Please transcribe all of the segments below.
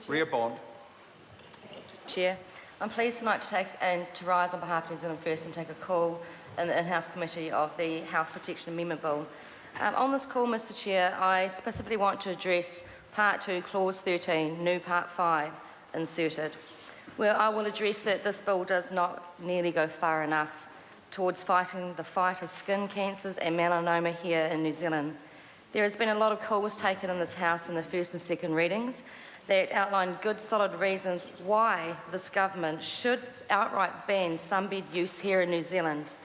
Ria Bond. Chair, I'm pleased tonight to rise on behalf of New Zealand First and take a call in the in-house committee of the Health Protection Amendment Bill. On this call, Mr Chair, I specifically want to address Part 2, Clause 13, new Part 5 inserted, where I will address that this bill does not nearly go far enough towards fighting the fight of skin cancers and melanoma here in New Zealand. There has been a lot of calls taken in this House in the first and second readings that outline good solid reasons why this government should outright ban sunbed use here in New Zealand.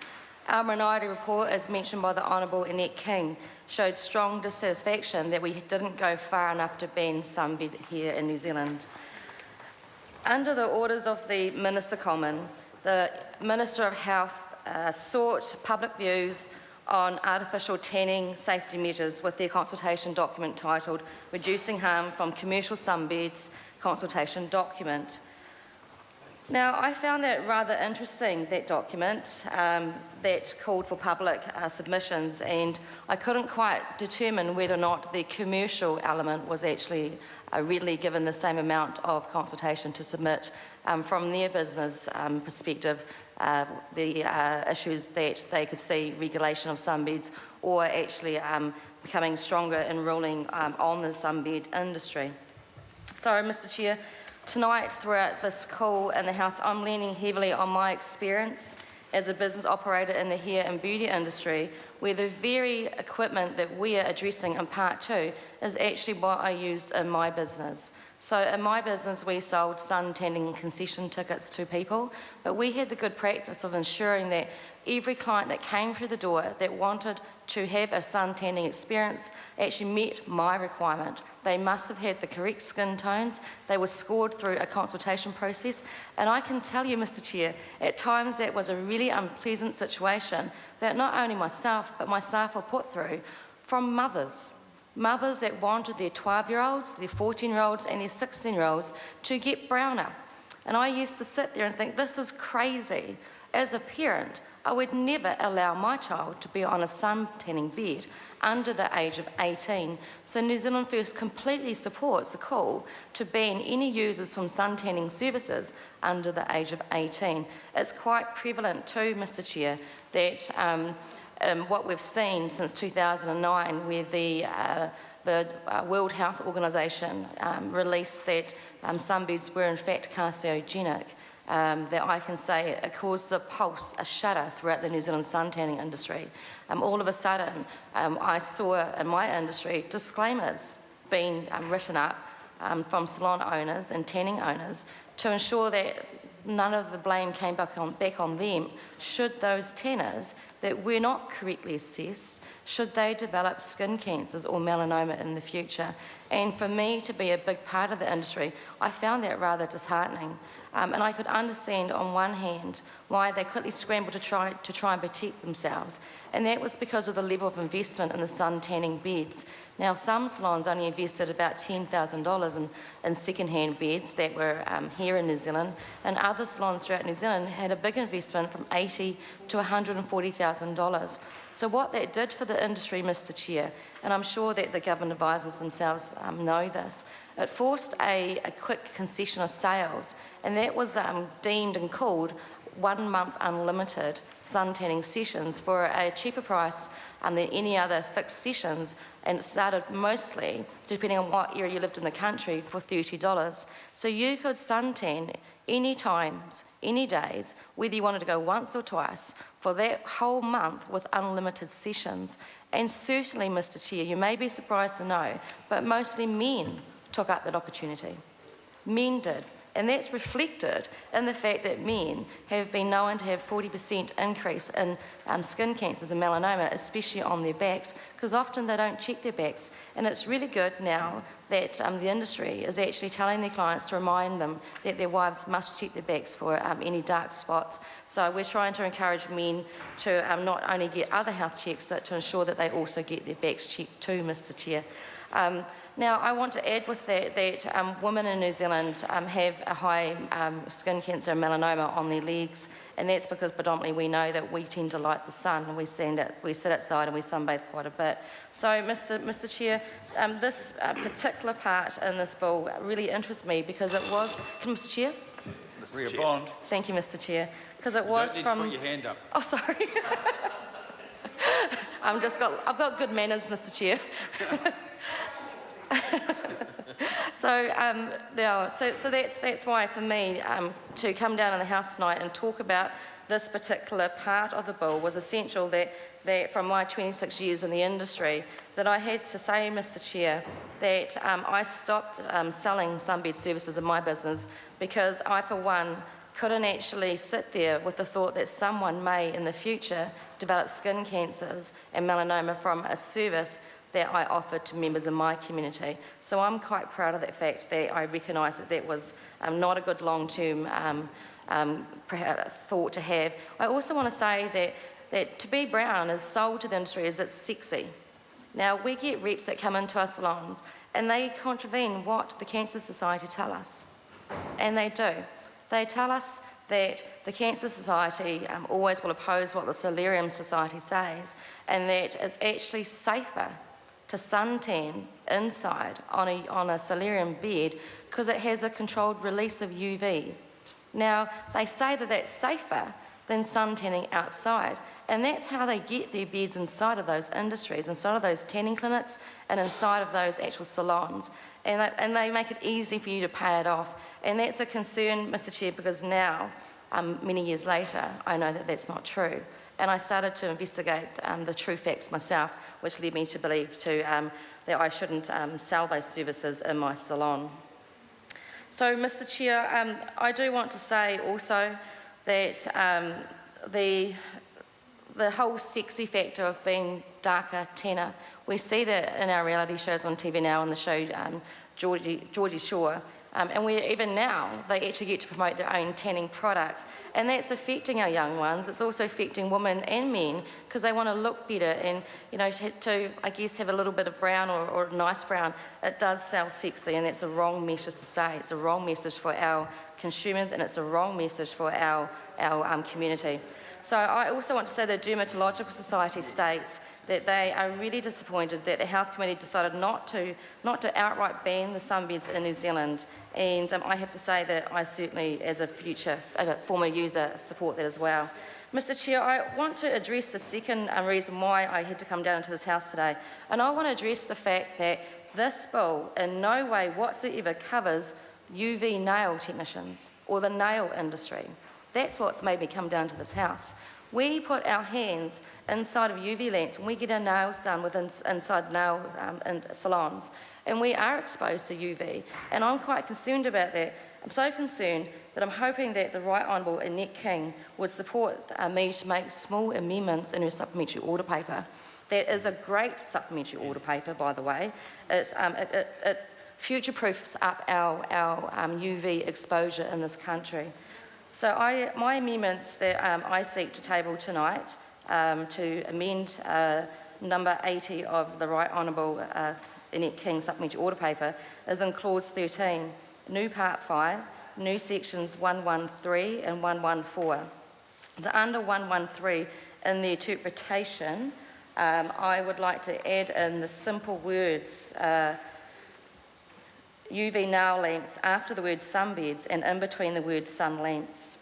Our minority report, as mentioned by the Honourable Annette King, showed strong dissatisfaction that we didn't go far enough to ban sunbed here in New Zealand. Under the orders of the Minister Common, the Minister of Health sought public views on artificial tanning safety measures with their consultation document titled Reducing Harm from Commercial Sunbeds Consultation Document. Now, I found that rather interesting, that document that called for public submissions, and I couldn't quite determine whether or not the commercial element was actually readily given the same amount of consultation to submit from their business perspective, the issues that they could see regulation of sunbeds, or actually becoming stronger in ruling on the sunbed industry. So, Mr Chair, tonight throughout this call in the House, I'm leaning heavily on my experience as a business operator in the hair and beauty industry, where the very equipment that we are addressing in Part 2 is actually what I used in my business. So in my business, we sold sun tanning concession tickets to people, but we had the good practice of ensuring that every client that came through the door that wanted to have a sun tanning experience actually met my requirement. They must have had the correct skin tones. They were scored through a consultation process. And I can tell you, Mr Chair, at times that was a really unpleasant situation that not only myself, but my staff were put through from mothers that wanted their 12-year-olds, their 14-year-olds and their 16-year-olds to get browner. And I used to sit there and think, this is crazy. As a parent, I would never allow my child to be on a sun tanning bed under the age of 18. So New Zealand First completely supports the call to ban any users from sun tanning services under the age of 18. It's quite prevalent too, Mr Chair, that what we've seen since 2009, where the World Health Organization released that sunbeds were in fact carcinogenic, that I can say it caused a pulse, a shudder throughout the New Zealand sun tanning industry. All of a sudden, I saw in my industry disclaimers being written up from salon owners and tanning owners to ensure that none of the blame came back on them should those tanners that were not correctly assessed, should they develop skin cancers or melanoma in the future. And for me to be a big part of the industry, I found that rather disheartening. And I could understand on one hand why they quickly scrambled to try and protect themselves, and that was because of the level of investment in the sun tanning beds. Now, some salons only invested about $10,000 in second-hand beds that were here in New Zealand, and other salons throughout New Zealand had a big investment from $80,000 to $140,000. So what that did for the industry, Mr Chair, and I'm sure that the government advisors themselves know this, it forced a quick concession of sales, and that was deemed and called 1 month unlimited sun tanning sessions for a cheaper price than any other fixed sessions, and it started mostly, depending on what area you lived in the country, for $30. So you could sun tan any times, any days, whether you wanted to go once or twice, for that whole month with unlimited sessions. And certainly, Mr Chair, you may be surprised to know, but mostly men took up that opportunity. Men did. And that's reflected in the fact that men have been known to have 40% increase in skin cancers and melanoma, especially on their backs, because often they don't check their backs. And it's really good now that the industry is actually telling their clients to remind them that their wives must check their backs for any dark spots. So we're trying to encourage men to not only get other health checks, but to ensure that they also get their backs checked too, Mr Chair. Now, I want to add with that women in New Zealand have a high skin cancer and melanoma on their legs, and that's because predominantly we know that we tend to like the sun, and we sit outside and we sunbathe quite a bit. So, Mr. Chair, this particular part in this bill really interests me because it was, Mr. Chair? Mr. Bond. Thank you, Mr. Chair. Because it was you from. don't need to put your hand up. Oh, sorry. I've got good manners, Mr. Chair. So that's why for me to come down in the House tonight and talk about this particular part of the bill was essential. That from my 26 years in the industry, that I had to say, Mr. Chair, that I stopped selling sunbed services in my business because I, for one, couldn't actually sit there with the thought that someone may in the future develop skin cancers and melanoma from a service that I offered to members of my community. So I'm quite proud of that fact that I recognise that that was not a good long-term thought to have. I also want to say that to be brown is sold to the industry as it's sexy. Now, we get reps that come into our salons and they contravene what the Cancer Society tell us. And they do. They tell us that the Cancer Society always will oppose what the Solarium Society says, and that it's actually safer to suntan inside on a solarium bed because it has a controlled release of UV. Now, they say that that's safer than suntanning outside, and that's how they get their beds inside of those industries, inside of those tanning clinics and inside of those actual salons, and they make it easy for you to pay it off. And that's a concern, Mr. Chair, because now, many years later, I know that that's not true. And I started to investigate the true facts myself, which led me to believe that I shouldn't sell those services in my salon. So, Mr. Chair, I do want to say also that the whole sexy factor of being darker, tanner, we see that in our reality shows on TV now, on the show Geordie Shore. And even now, they actually get to promote their own tanning products. And that's affecting our young ones. It's also affecting women and men because they want to look better and, to, I guess, have a little bit of brown or a nice brown. It does sell sexy, and that's the wrong message to say. It's a wrong message for our consumers, and it's a wrong message for our community. So I also want to say the Dermatological Society states that they are really disappointed that the Health Committee decided not to outright ban the sunbeds in New Zealand. And I have to say that I certainly, as a former user, support that as well. Mr. Chair, I want to address the second reason why I had to come down into this House today. And I want to address the fact that this bill in no way whatsoever covers UV nail technicians or the nail industry. That's what's made me come down to this House. We put our hands inside of UV lamps when we get our nails done inside nail salons, and we are exposed to UV, and I'm quite concerned about that. I'm so concerned that I'm hoping that the Right Honourable Annette King would support me to make small amendments in her supplementary order paper. That is a great supplementary order paper, by the way. It future-proofs up our UV exposure in this country. So my amendments that I seek to table tonight to amend number 80 of the Right Honourable Annette King supplementary order paper is in clause 13, new part 5, new sections 113 and 114. Under 113, in the interpretation, I would like to add in the simple words UV nail lamps after the word sunbeds and in between the word sun lamps.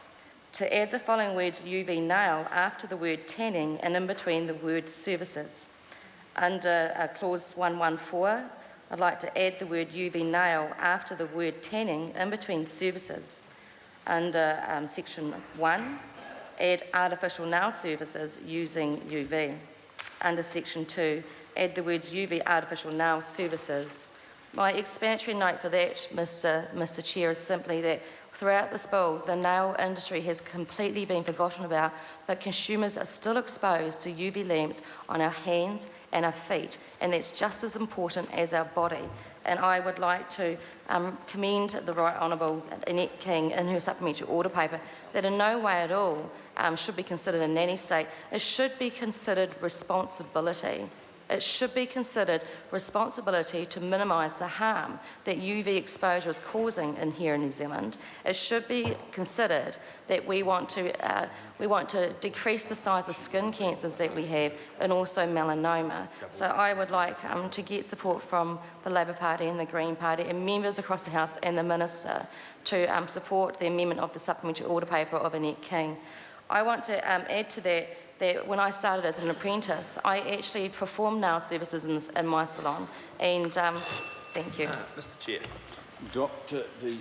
To add the following words UV nail after the word tanning and in between the word services. Under clause 114, I'd like to add the word UV nail after the word tanning in between services. Under section 1, add artificial nail services using UV. Under section 2, add the words UV artificial nail services. My explanatory note for that, Mr. Chair, is simply that throughout this bill, the nail industry has completely been forgotten about, but consumers are still exposed to UV lamps on our hands and our feet, and that's just as important as our body. And I would like to commend the Right Honourable Annette King in her supplementary order paper that in no way at all should be considered a nanny state. It should be considered responsibility. it should be considered responsibility to minimise the harm that UV exposure is causing here in New Zealand. It should be considered that we want to decrease the size of skin cancers that we have and also melanoma. So I would like to get support from the Labour Party and the Green Party and members across the House and the Minister to support the amendment of the supplementary order paper of Annette King. I want to add to that when I started as an apprentice, I actually performed nail services in my salon, and thank you. Mr. Chair. Doctor, the